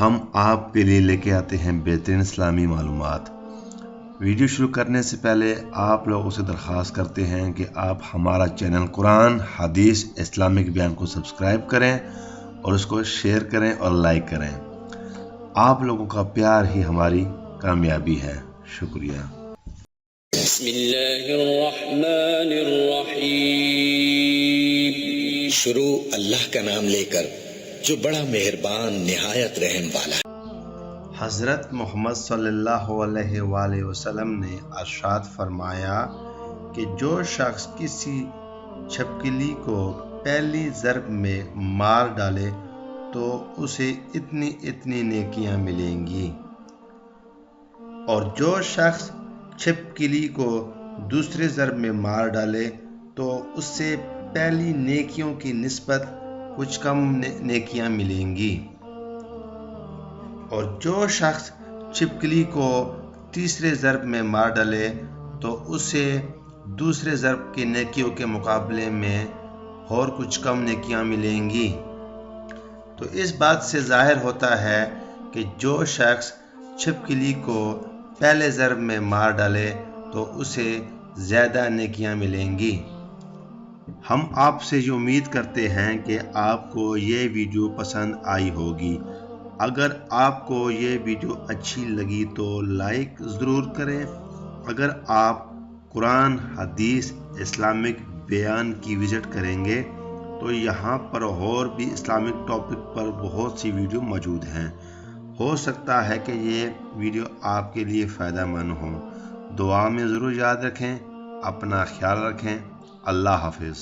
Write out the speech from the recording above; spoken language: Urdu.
ہم آپ کے لیے لے کے آتے ہیں بہترین اسلامی معلومات۔ ویڈیو شروع کرنے سے پہلے آپ لوگوں سے درخواست کرتے ہیں کہ آپ ہمارا چینل قرآن حدیث اسلامک بیان کو سبسکرائب کریں اور اس کو شیئر کریں اور لائک کریں۔ آپ لوگوں کا پیار ہی ہماری کامیابی ہے۔ شکریہ۔ بسم اللہ الرحمن الرحیم۔ شروع اللہ کا نام لے کر جو بڑا مہربان نہایت رحم والا۔ حضرت محمد صلی اللہ علیہ وآلہ وسلم نے ارشاد فرمایا کہ جو شخص کسی چھپکلی کو پہلی ضرب میں مار ڈالے تو اسے اتنی اتنی نیکیاں ملیں گی، اور جو شخص چھپکلی کو دوسرے ضرب میں مار ڈالے تو اس سے پہلی نیکیوں کی نسبت کچھ کم نیکیاں ملیں گی، اور جو شخص چھپکلی کو تیسرے ضرب میں مار ڈالے تو اسے دوسرے ضرب کی نیکیوں کے مقابلے میں اور کچھ کم نیکیاں ملیں گی۔ تو اس بات سے ظاہر ہوتا ہے کہ جو شخص چھپکلی کو پہلے ضرب میں مار ڈالے تو اسے زیادہ نیکیاں ملیں گی۔ ہم آپ سے یہ امید کرتے ہیں کہ آپ کو یہ ویڈیو پسند آئی ہوگی۔ اگر آپ کو یہ ویڈیو اچھی لگی تو لائک ضرور کریں۔ اگر آپ قرآن حدیث اسلامک بیان کی وزٹ کریں گے تو یہاں پر اور بھی اسلامک ٹاپک پر بہت سی ویڈیو موجود ہیں۔ ہو سکتا ہے کہ یہ ویڈیو آپ کے لیے فائدہ مند ہو۔ دعا میں ضرور یاد رکھیں۔ اپنا خیال رکھیں۔ اللہ حافظ۔